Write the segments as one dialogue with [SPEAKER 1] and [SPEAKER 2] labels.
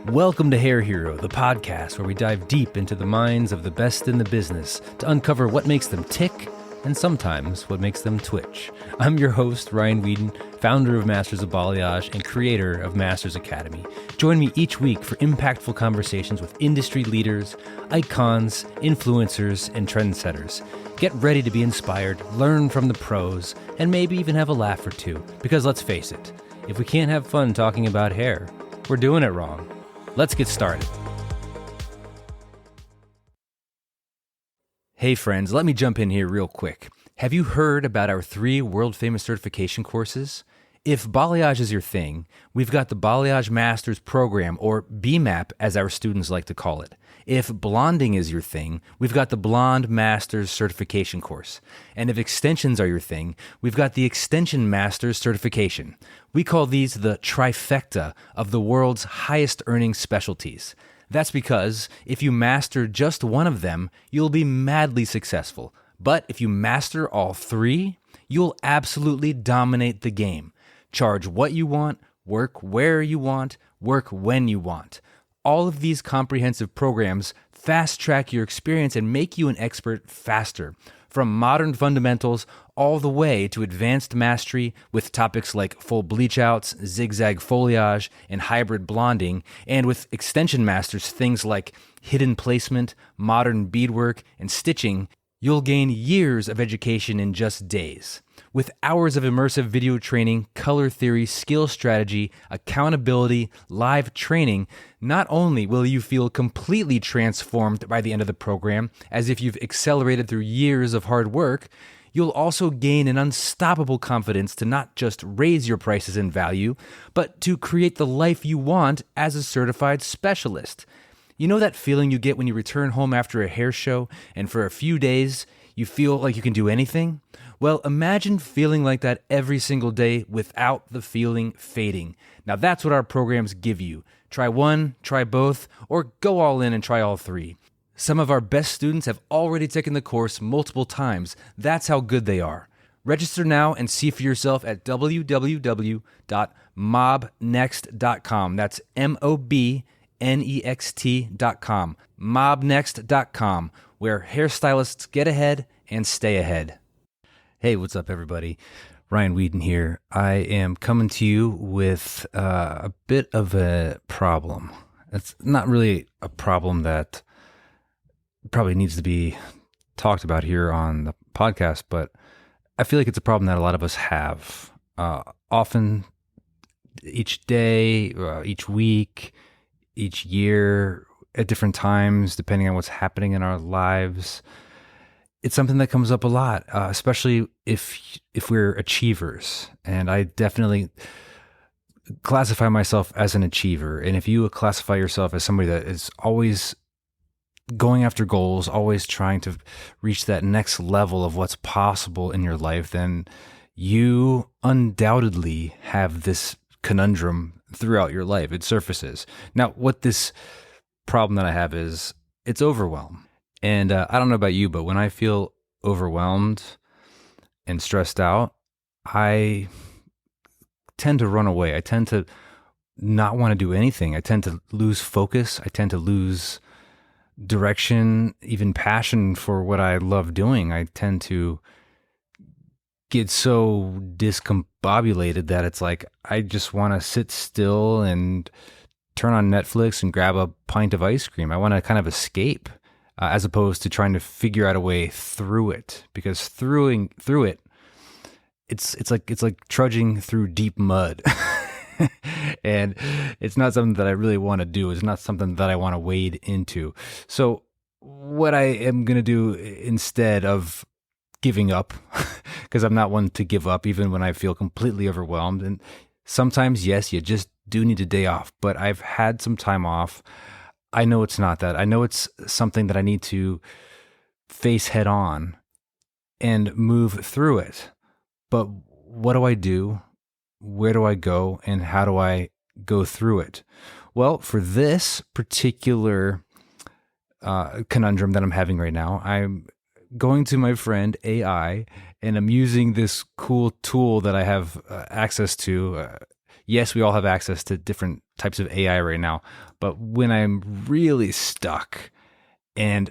[SPEAKER 1] Welcome to Hair Hero, the podcast where we dive deep into the minds of the best in the business to uncover what makes them tick and sometimes what makes them twitch. I'm your host, Ryan Whedon, founder of Masters of Balayage and creator of Masters Academy. Join me each week for impactful conversations with industry leaders, icons, influencers, and trendsetters. Get ready to be inspired, learn from the pros, and maybe even have a laugh or two. Because let's face it, if we can't have fun talking about hair, we're doing it wrong. Let's get started. Hey friends, let me jump in here real quick. Have you heard about our 3 world-famous certification courses? If balayage is your thing, we've got the Balayage Masters program, or BMAP as our students like to call it. If blonding is your thing, we've got the Blonde Masters certification course. And if extensions are your thing, we've got the Extension Masters certification. We call these the trifecta of the world's highest earning specialties. That's because if you master just one of them, you'll be madly successful. But if you master all 3, you'll absolutely dominate the game. Charge what you want, work where you want, work when you want. All of these comprehensive programs fast-track your experience and make you an expert faster. From modern fundamentals all the way to advanced mastery with topics like full bleach outs, zigzag foliage, and hybrid blonding, and with extension masters things like hidden placement, modern beadwork, and stitching, you'll gain years of education in just days. With hours of immersive video training, color theory, skill strategy, accountability, live training, not only will you feel completely transformed by the end of the program, as if you've accelerated through years of hard work, you'll also gain an unstoppable confidence to not just raise your prices in value, but to create the life you want as a certified specialist. You know that feeling you get when you return home after a hair show and for a few days you feel like you can do anything? Well, imagine feeling like that every single day without the feeling fading. Now that's what our programs give you. Try one, try both, or go all in and try all 3. Some of our best students have already taken the course multiple times. That's how good they are. Register now and see for yourself at www.mobnext.com. That's MOBNEXT.com. Mobnext.com, where hairstylists get ahead and stay ahead. Hey, what's up, everybody? Ryan Whedon here. I am coming to you with a bit of a problem. It's not really a problem that probably needs to be talked about here on the podcast, but I feel like it's a problem that a lot of us have. Often, each day, each week, each year, at different times, depending on what's happening in our lives. It's something that comes up a lot, especially if we're achievers. And I definitely classify myself as an achiever. And if you classify yourself as somebody that is always going after goals, always trying to reach that next level of what's possible in your life, then you undoubtedly have this conundrum throughout your life. It surfaces. Now, what this problem that I have is, it's overwhelm. And I don't know about you, but when I feel overwhelmed and stressed out, I tend to run away. I tend to not want to do anything. I tend to lose focus. I tend to lose direction, even passion for what I love doing. I tend to get so discombobulated that it's like I just want to sit still and turn on Netflix and grab a pint of ice cream. I want to kind of escape. As opposed to trying to figure out a way through it, because through it, it's like trudging through deep mud, and it's not something that I really want to do. It's not something that I want to wade into. So what I am going to do instead of giving up, because I'm not one to give up, even when I feel completely overwhelmed. And sometimes, yes, you just do need a day off, but I've had some time off. I know it's not that. I know it's something that I need to face head on and move through it. But what do I do? Where do I go? And how do I go through it? Well, for this particular conundrum that I'm having right now, I'm going to my friend AI, and I'm using this cool tool that I have access to. yes, we all have access to different types of AI right now, but when I'm really stuck, and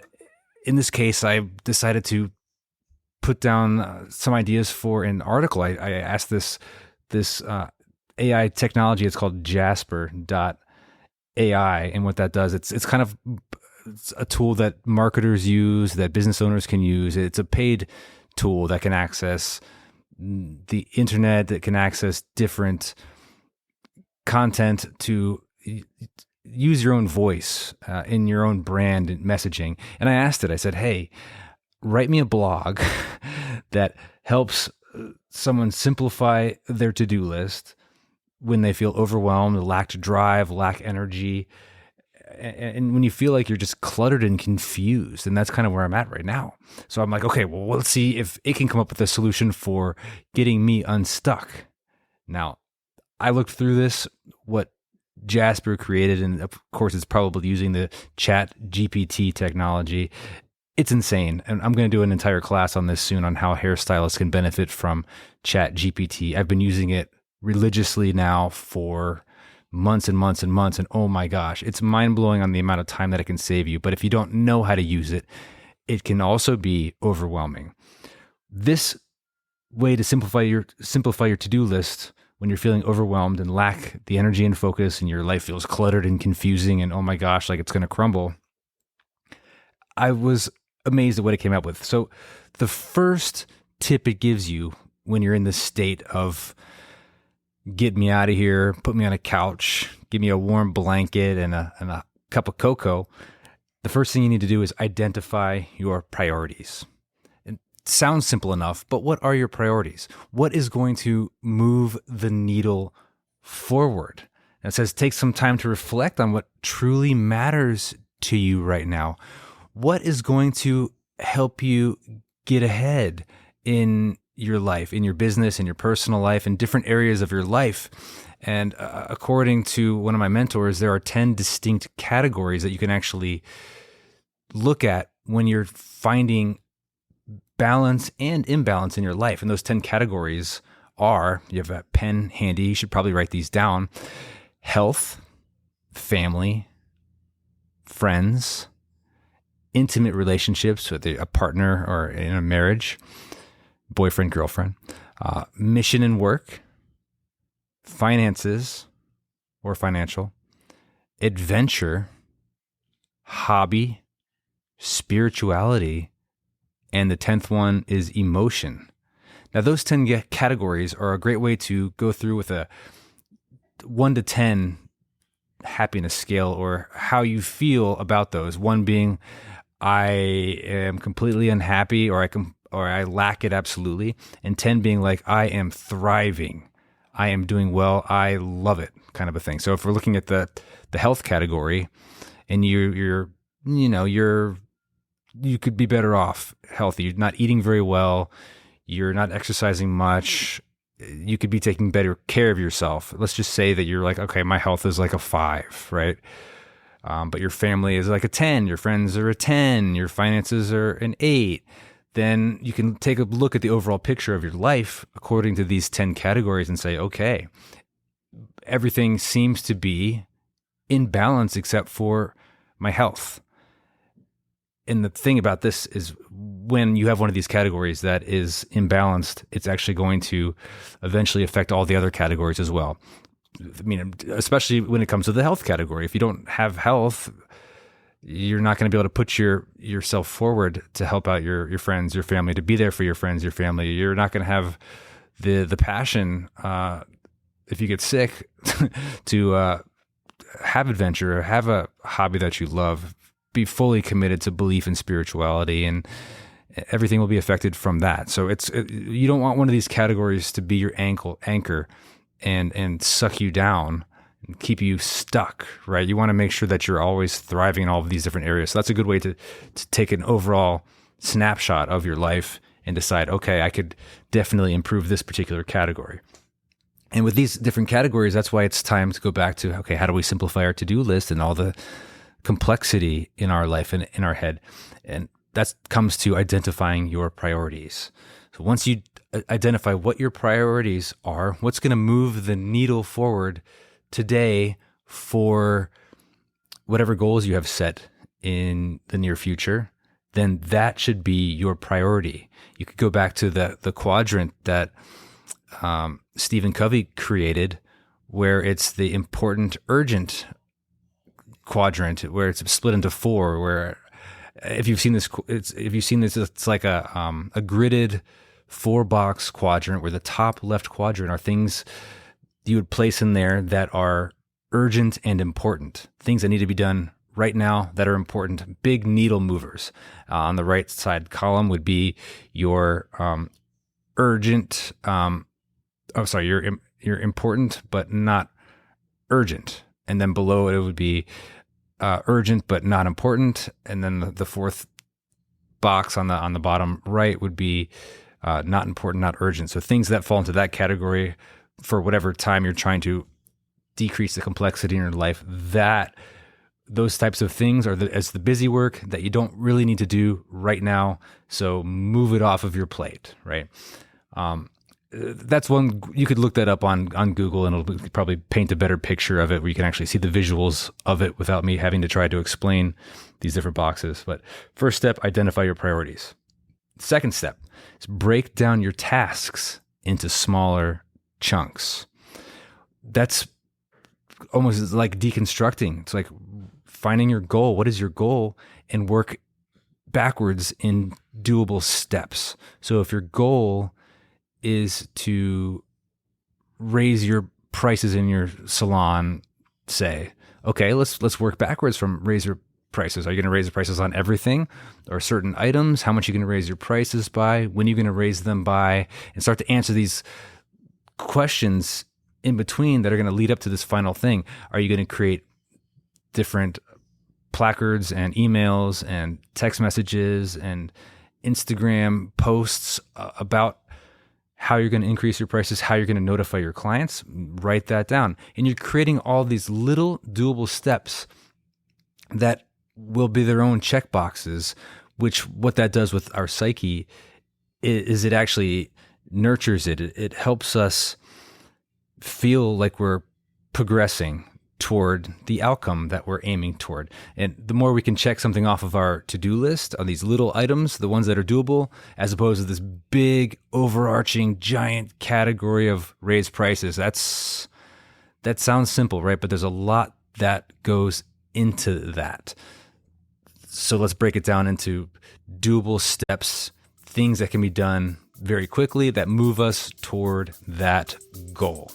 [SPEAKER 1] in this case, I decided to put down some ideas for an article. I asked this AI technology. It's called Jasper.ai, and what that does, it's kind of a tool that marketers use, that business owners can use. It's a paid tool that can access the internet, that can access different content to use your own voice in your own brand and messaging. And I asked it, I said, hey, write me a blog that helps someone simplify their to-do list when they feel overwhelmed, lack drive, lack energy, and when you feel like you're just cluttered and confused. And that's kind of where I'm at right now. So I'm like, okay, well, let's see if it can come up with a solution for getting me unstuck. Now, I looked through this, what Jasper created, and of course, it's probably using the Chat GPT technology. It's insane. And I'm going to do an entire class on this soon, on how hairstylists can benefit from Chat GPT. I've been using it religiously now for months and months and months. And oh my gosh, it's mind blowing on the amount of time that it can save you. But if you don't know how to use it, it can also be overwhelming. This way to simplify your to-do list when you're feeling overwhelmed and lack the energy and focus, and your life feels cluttered and confusing, and oh my gosh, like it's going to crumble. I was amazed at what it came up with. So the first tip it gives you when you're in this state of get me out of here, put me on a couch, give me a warm blanket and a cup of cocoa, the first thing you need to do is identify your priorities. It sounds simple enough, but what are your priorities? What is going to move the needle forward? And it says take some time to reflect on what truly matters to you right now. What is going to help you get ahead in your life, in your business, in your personal life, in different areas of your life? And according to one of my mentors, there are 10 distinct categories that you can actually look at when you're finding balance and imbalance in your life. And those 10 categories are, you have a pen handy, you should probably write these down: health, family, friends, intimate relationships with a partner or in a marriage, boyfriend, girlfriend, mission and work, finances or financial, adventure, hobby, spirituality, and the 10th one is emotion. Now, those 10 categories are a great way to go through with a 1 to 10 happiness scale, or how you feel about those. 1 being, I am completely unhappy, or I lack it absolutely. And 10 being like, I am thriving, I am doing well, I love it, kind of a thing. So if we're looking at the health category, and you could be better off healthy. You're not eating very well, you're not exercising much, you could be taking better care of yourself. Let's just say that you're like, okay, my health is like a 5, right? But your family is like a 10, your friends are a 10, your finances are an 8. Then you can take a look at the overall picture of your life according to these 10 categories and say, okay, everything seems to be in balance except for my health. And the thing about this is, when you have one of these categories that is imbalanced, it's actually going to eventually affect all the other categories as well. I mean, especially when it comes to the health category. If you don't have health, you're not going to be able to put yourself forward to help out your friends, your family, to be there for your friends, your family. You're not going to have the passion, if you get sick, to have adventure, or have a hobby that you love, be fully committed to belief in spirituality, and everything will be affected from that. So you don't want one of these categories to be your anchor and suck you down and keep you stuck, right? You want to make sure that you're always thriving in all of these different areas. So that's a good way to take an overall snapshot of your life and decide, okay, I could definitely improve this particular category. And with these different categories, that's why it's time to go back to, okay, how do we simplify our to-do list and all the complexity in our life and in our head? And that comes to identifying your priorities. So once you identify what your priorities are, what's going to move the needle forward today for whatever goals you have set in the near future, then that should be your priority. You could go back to the quadrant that Stephen Covey created, where it's the important, urgent quadrant, where it's split into four. Where if you've seen this, it's like a gridded 4-box quadrant, where the top left quadrant are things you would place in there that are urgent and important, things that need to be done right now that are important, big needle movers. On the right side column would be your urgent. Your important but not urgent, and then below it would be urgent but not important, and then the fourth box on the bottom right would be not important, not urgent. So things that fall into that category for whatever time you're trying to decrease the complexity in your life, that those types of things are as the busy work that you don't really need to do right now. So move it off of your plate, right? That's one, you could look that up on Google, and it'll probably paint a better picture of it, where you can actually see the visuals of it without me having to try to explain these different boxes. But first step, identify your priorities. Second step is break down your tasks into smaller chunks. That's almost like deconstructing. It's like finding your goal. What is your goal? And work backwards in doable steps. So if your goal is to raise your prices in your salon, say, okay, let's work backwards from raise your prices. Are you going to raise the prices on everything or certain items? How much are you going to raise your prices by? When are you going to raise them by? And start to answer these questions in between that are going to lead up to this final thing. Are you going to create different placards and emails and text messages and Instagram posts about how you're going to increase your prices, how you're going to notify your clients? Write that down. And you're creating all these little doable steps that will be their own check boxes, which what that does with our psyche is it actually nurtures it. It helps us feel like we're progressing toward the outcome that we're aiming toward. And the more we can check something off of our to-do list on these little items, the ones that are doable, as opposed to this big overarching giant category of raised prices. That sounds simple, right? But there's a lot that goes into that. So let's break it down into doable steps, things that can be done very quickly that move us toward that goal.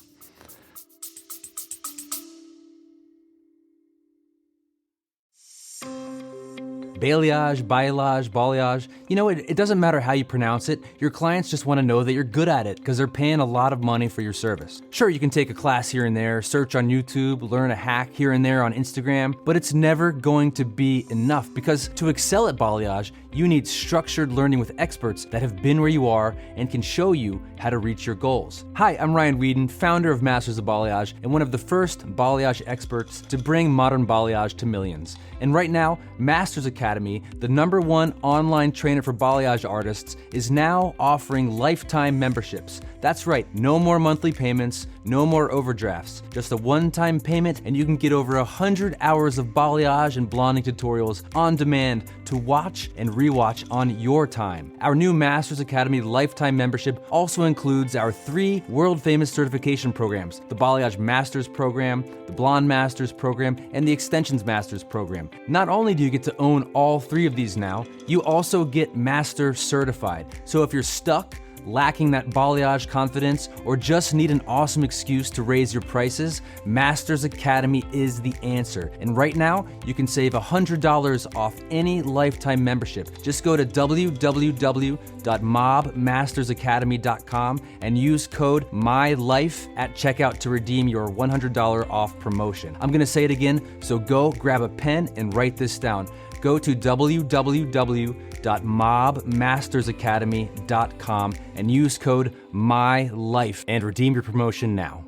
[SPEAKER 2] balayage. You know, it doesn't matter how you pronounce it. Your clients just want to know that you're good at it because they're paying a lot of money for your service. Sure, you can take a class here and there, search on YouTube, learn a hack here and there on Instagram, but it's never going to be enough because to excel at balayage, you need structured learning with experts that have been where you are and can show you how to reach your goals. Hi, I'm Ryan Whedon, founder of Masters of Balayage and one of the first balayage experts to bring modern balayage to millions. And right now, Masters Academy, the #1 online trainer for balayage artists, is now offering lifetime memberships. That's right, no more monthly payments, no more overdrafts, just a one-time payment and you can get over 100 hours of balayage and blonding tutorials on demand to watch and rewatch on your time. Our new Masters Academy lifetime membership also includes our 3 world-famous certification programs, the Balayage Masters Program, the Blonde Masters Program, and the Extensions Masters Program. Not only do you get to own all 3 of these now, you also get Master Certified. So if you're stuck, lacking that balayage confidence, or just need an awesome excuse to raise your prices, Masters Academy is the answer. And right now, you can save $100 off any lifetime membership. Just go to www.mobmastersacademy.com and use code MYLIFE at checkout to redeem your $100 off promotion. I'm gonna say it again, so go grab a pen and write this down. Go to www.mobmastersacademy.com and use code MYLIFE and redeem your promotion now.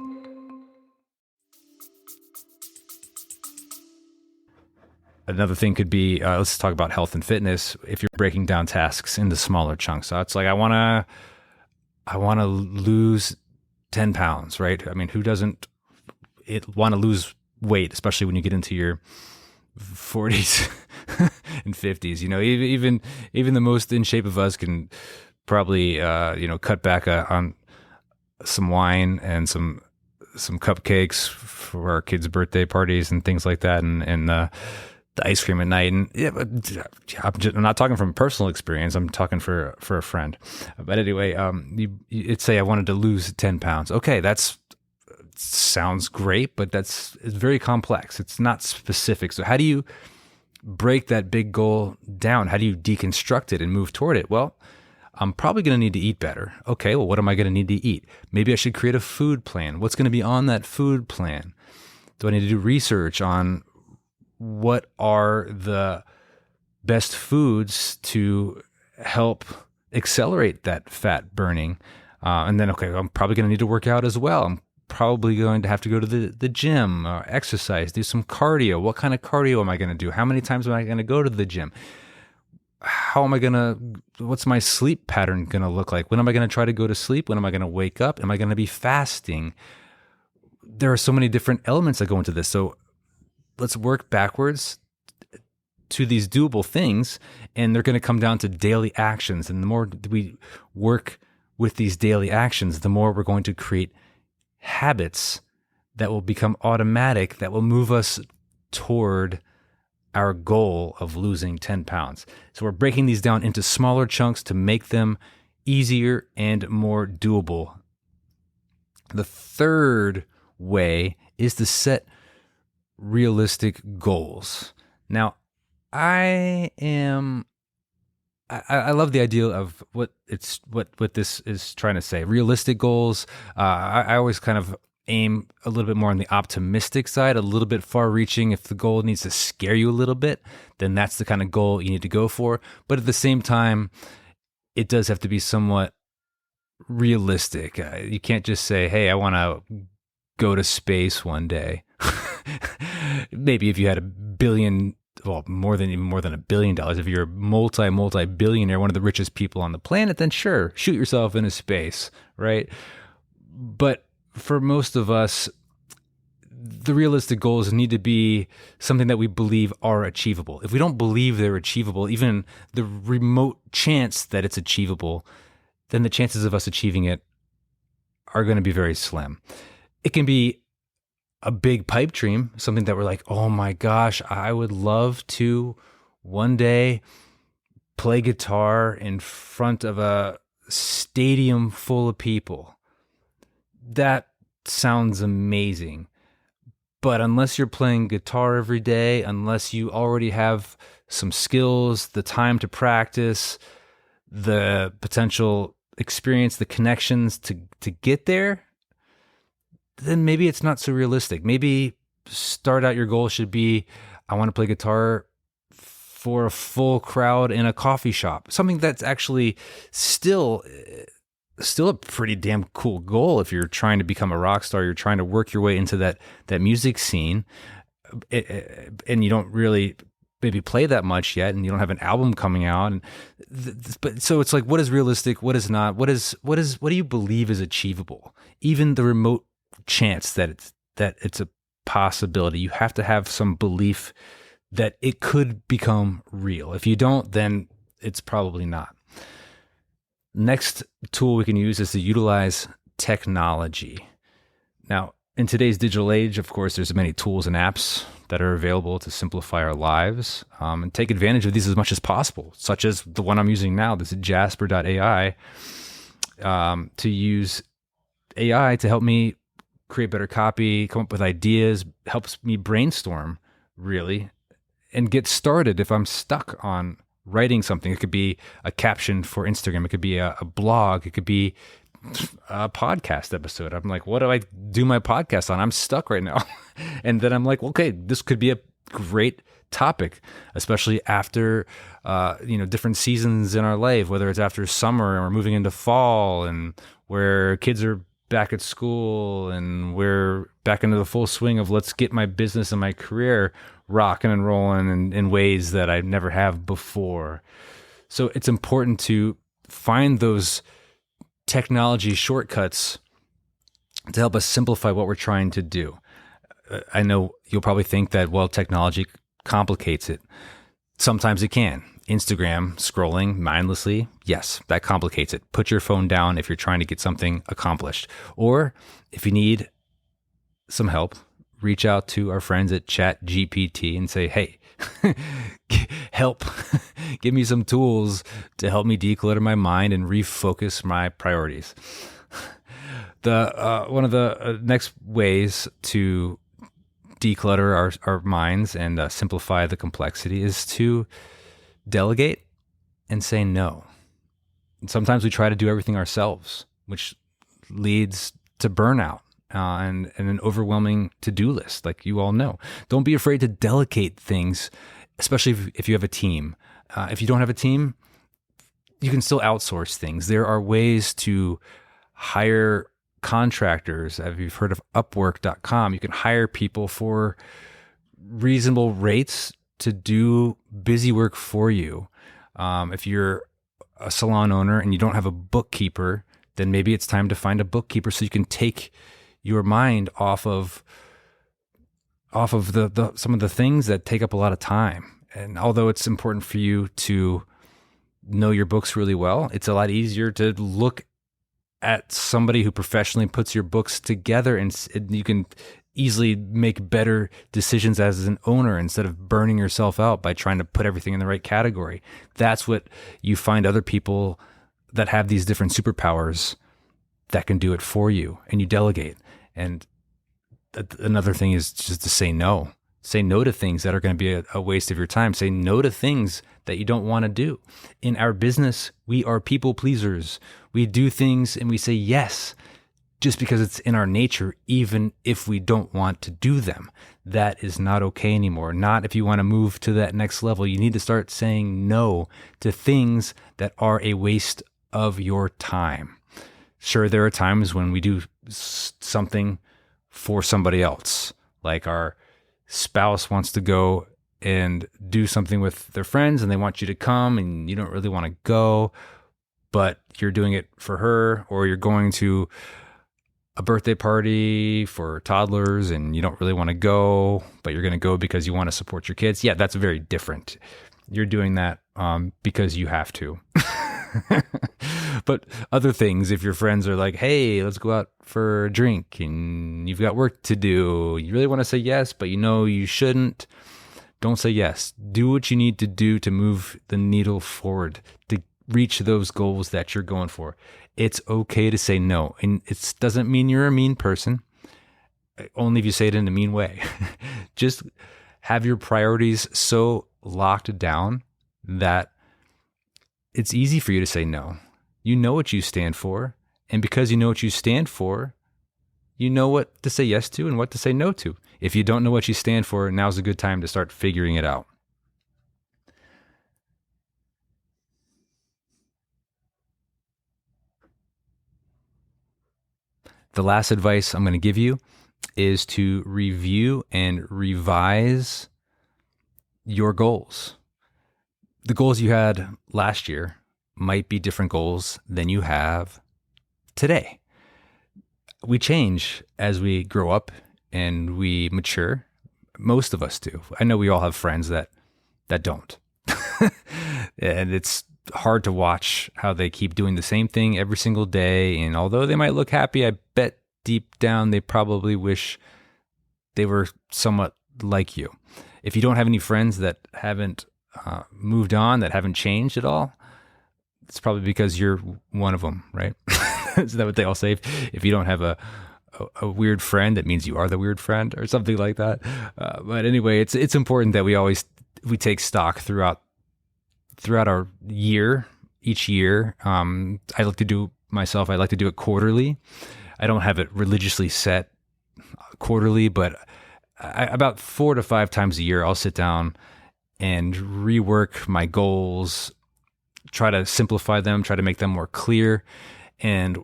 [SPEAKER 1] Another thing could be, let's talk about health and fitness. If you're breaking down tasks into smaller chunks, so it's like I want I want to lose 10 pounds, right? I mean, who doesn't want to lose weight, especially when you get into your 40s and 50s? You know, even the most in shape of us can probably, cut back on some wine and some cupcakes for our kids' birthday parties and things like that, and the ice cream at night. And yeah, I'm not talking from personal experience. I'm talking for a friend. But anyway, you'd say I wanted to lose 10 pounds. Okay, that's sounds great, but it's very complex. It's not specific. So how do you break that big goal down? How do you deconstruct it and move toward it? Well, I'm probably going to need to eat better. Okay, well, what am I going to need to eat? Maybe I should create a food plan. What's going to be on that food plan? Do I need to do research on what are the best foods to help accelerate that fat burning? And then, okay, I'm probably going to need to work out as well. I'm probably going to have to go to the gym, exercise, do some cardio. What kind of cardio am I going to do? How many times am I going to go to the gym? What's my sleep pattern going to look like? When am I going to try to go to sleep? When am I going to wake up? Am I going to be fasting? There are so many different elements that go into this. So let's work backwards to these doable things, and they're going to come down to daily actions. And the more we work with these daily actions, the more we're going to create habits that will become automatic, that will move us toward our goal of losing 10 pounds. So we're breaking these down into smaller chunks to make them easier and more doable. The third way is to set realistic goals. Now, I love the idea of what this is trying to say. Realistic goals. I always kind of aim a little bit more on the optimistic side, a little bit far-reaching. If the goal needs to scare you a little bit, then that's the kind of goal you need to go for. But at the same time, it does have to be somewhat realistic. You can't just say, "Hey, I want to go to space one day." Maybe if you had $1 billion, well, more than $1 billion, if you're a multi-billionaire, one of the richest people on the planet, then sure, shoot yourself into space, right? But for most of us, the realistic goals need to be something that we believe are achievable. If we don't believe they're achievable, even the remote chance that it's achievable, then the chances of us achieving it are going to be very slim. It can be a big pipe dream, something that we're like, oh my gosh, I would love to one day play guitar in front of a stadium full of people. That sounds amazing. But unless you're playing guitar every day, unless you already have some skills, the time to practice, the potential experience, the connections to get there, then maybe it's not so realistic. Maybe start out your goal should be, I want to play guitar for a full crowd in a coffee shop. Something that's actually still a pretty damn cool goal if you're trying to become a rock star, you're trying to work your way into that music scene, and you don't really maybe play that much yet, and you don't have an album coming out. And but so it's like, what is realistic? What is not? What do you believe is achievable? Even the remote chance that it's a possibility, you have to have some belief that it could become real. If you don't, then it's probably not. Next tool we can use is to utilize technology. Now, in today's digital age, of course, there's many tools and apps that are available to simplify our lives, and take advantage of these as much as possible, such as the one I'm using now, this is Jasper.ai, to use AI to help me create better copy, come up with ideas, helps me brainstorm, really, and get started if I'm stuck on writing something. It could be a caption for Instagram. It could be a blog. It could be a podcast episode. I'm like, what do I do my podcast on? I'm stuck right now. And then I'm like, okay, this could be a great topic, especially after, different seasons in our life, whether it's after summer and we're moving into fall and where kids are back at school and we're back into the full swing of let's get my business and my career rocking and rolling in ways that I never have before. So it's important to find those technology shortcuts to help us simplify what we're trying to do. I know you'll probably think that, well, technology complicates it. Sometimes it can. Instagram scrolling mindlessly, yes, that complicates it. Put your phone down if you're trying to get something accomplished. Or if you need some help, reach out to our friends at ChatGPT and say, hey, help, give me some tools to help me declutter my mind and refocus my priorities. One of the next ways to declutter our minds and simplify the complexity is to delegate and say no. And sometimes we try to do everything ourselves, which leads to burnout and an overwhelming to-do list, like you all know. Don't be afraid to delegate things, especially if you have a team. If you don't have a team, you can still outsource things. There are ways to hire contractors. If you've heard of Upwork.com, you can hire people for reasonable rates to do busy work for you. If you're a salon owner and you don't have a bookkeeper, then maybe it's time to find a bookkeeper so you can take your mind off of the some of the things that take up a lot of time. And although it's important for you to know your books really well, it's a lot easier to look at somebody who professionally puts your books together, and you can easily make better decisions as an owner instead of burning yourself out by trying to put everything in the right category. That's what you find other people that have these different superpowers that can do it for you, and you delegate. And another thing is just to say no. Say no to things that are going to be a waste of your time. Say no to things that you don't want to do. In our business, we are people pleasers. We do things and we say yes just because it's in our nature, even if we don't want to do them. That is not okay anymore. Not if you want to move to that next level. You need to start saying no to things that are a waste of your time. Sure, there are times when we do something for somebody else, like our spouse wants to go and do something with their friends and they want you to come and you don't really want to go, but you're doing it for her, or you're going to a birthday party for toddlers and you don't really want to go, but you're going to go because you want to support your kids. Yeah, that's very different. You're doing that because you have to. But other things, if your friends are like, hey, let's go out for a drink and you've got work to do, you really want to say yes, but you know you shouldn't, don't say yes. Do what you need to do to move the needle forward, to reach those goals that you're going for. It's okay to say no. And it doesn't mean you're a mean person, only if you say it in a mean way. Just have your priorities so locked down that it's easy for you to say no. You know what you stand for. And because you know what you stand for, you know what to say yes to and what to say no to. If you don't know what you stand for, now's a good time to start figuring it out. The last advice I'm going to give you is to review and revise your goals. The goals you had last year might be different goals than you have today. We change as we grow up and we mature. Most of us do. I know we all have friends that don't. And it's hard to watch how they keep doing the same thing every single day. And although they might look happy, I bet deep down they probably wish they were somewhat like you. If you don't have any friends that haven't moved on, that haven't changed at all, it's probably because you're one of them, right? Is that what they all say? If you don't have a weird friend, that means you are the weird friend or something like that. But anyway, it's important that we take stock throughout our year, each year. I like to do it quarterly. I don't have it religiously set quarterly, but about 4 to 5 times a year, I'll sit down and rework my goals, try to simplify them, try to make them more clear, and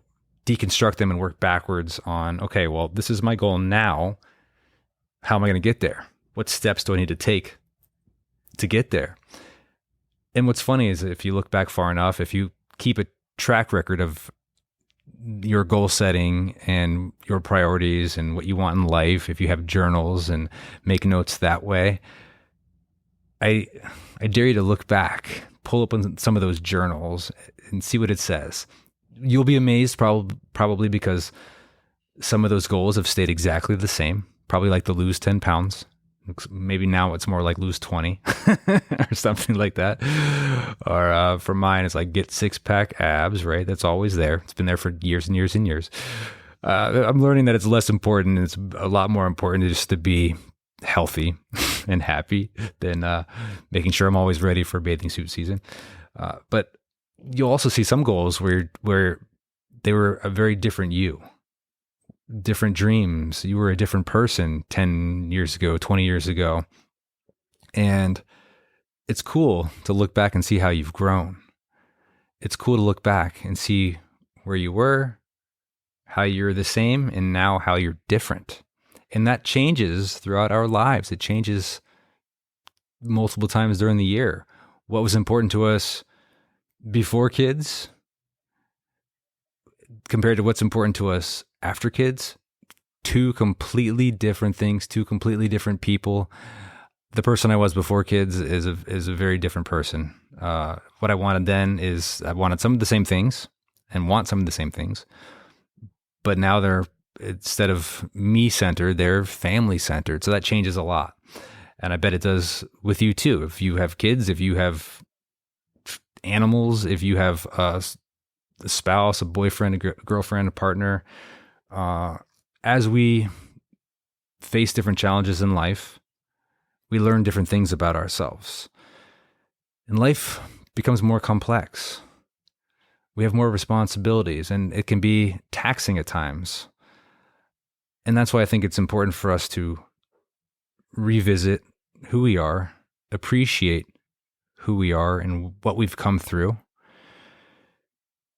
[SPEAKER 1] deconstruct them and work backwards on, okay, well, this is my goal now. How am I going to get there? What steps do I need to take to get there? And what's funny is if you look back far enough, if you keep a track record of your goal setting and your priorities and what you want in life, if you have journals and make notes that way, I dare you to look back, pull up on some of those journals and see what it says. You'll be amazed probably because some of those goals have stayed exactly the same, probably like to lose 10 pounds. Maybe now it's more like lose 20 or something like that. Or for mine, it's like get 6-pack abs, right? That's always there. It's been there for years and years and years. I'm learning that it's less important. It's a lot more important just to be healthy and happy than making sure I'm always ready for bathing suit season. But you'll also see some goals where they were a very different you. Different dreams. You were a different person 10 years ago, 20 years ago. And it's cool to look back and see how you've grown. It's cool to look back and see where you were, how you're the same, and now how you're different. And that changes throughout our lives. It changes multiple times during the year. What was important to us before kids compared to what's important to us after kids, two completely different things, two completely different people. The person I was before kids is a very different person. What I wanted then is I wanted some of the same things and want some of the same things, but now they're, instead of me centered, they're family centered. So that changes a lot. And I bet it does with you too. If you have kids, if you have animals, if you have a spouse, a boyfriend, a girlfriend, a partner, as we face different challenges in life, we learn different things about ourselves. And life becomes more complex. We have more responsibilities, and it can be taxing at times. And that's why I think it's important for us to revisit who we are, appreciate who we are and what we've come through,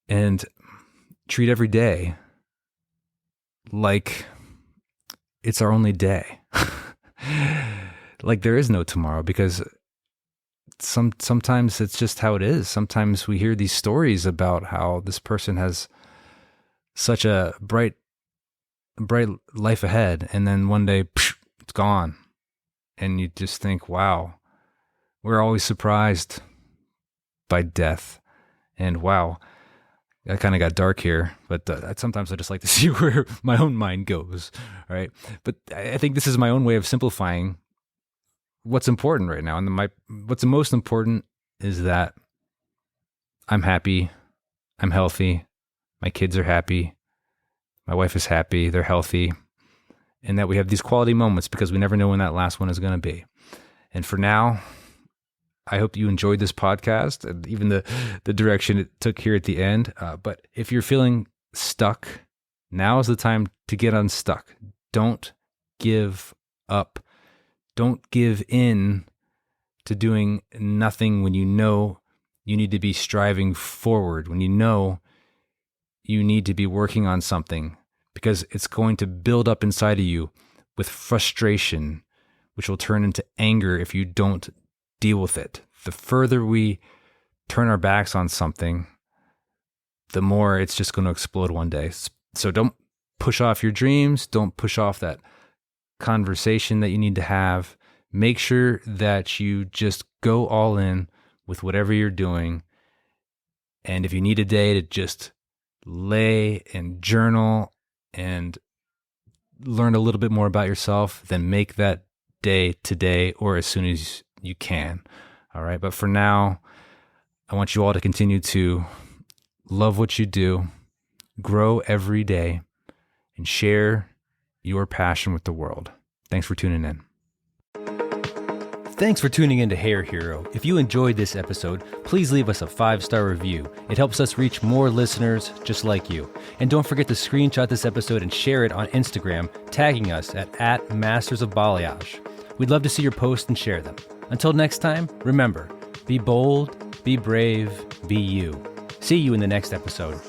[SPEAKER 1] and treat every day like it's our only day. Like there is no tomorrow, because sometimes it's just how it is. Sometimes we hear these stories about how this person has such a bright life ahead, and then one day it's gone. And you just think, wow, we're always surprised by death. And wow, I kind of got dark here, but sometimes I just like to see where my own mind goes, right? But I think this is my own way of simplifying what's important right now. And what's the most important is that I'm happy, I'm healthy, my kids are happy, my wife is happy, they're healthy, and that we have these quality moments, because we never know when that last one is going to be. And for now, I hope you enjoyed this podcast, and even the direction it took here at the end. But if you're feeling stuck, now is the time to get unstuck. Don't give up. Don't give in to doing nothing when you know you need to be striving forward, when you know you need to be working on something, because it's going to build up inside of you with frustration, which will turn into anger if you don't deal with it. The further we turn our backs on something, the more it's just going to explode one day. So don't push off your dreams. Don't push off that conversation that you need to have. Make sure that you just go all in with whatever you're doing. And if you need a day to just lay and journal and learn a little bit more about yourself, then make that day today or as soon as you can. All right. But for now, I want you all to continue to love what you do, grow every day, and share your passion with the world. Thanks for tuning in. Thanks for tuning in to Hair Hero. If you enjoyed this episode, please leave us a 5-star review. It helps us reach more listeners just like you. And don't forget to screenshot this episode and share it on Instagram, tagging us at Masters of Balayage. We'd love to see your posts and share them. Until next time, remember, be bold, be brave, be you. See you in the next episode.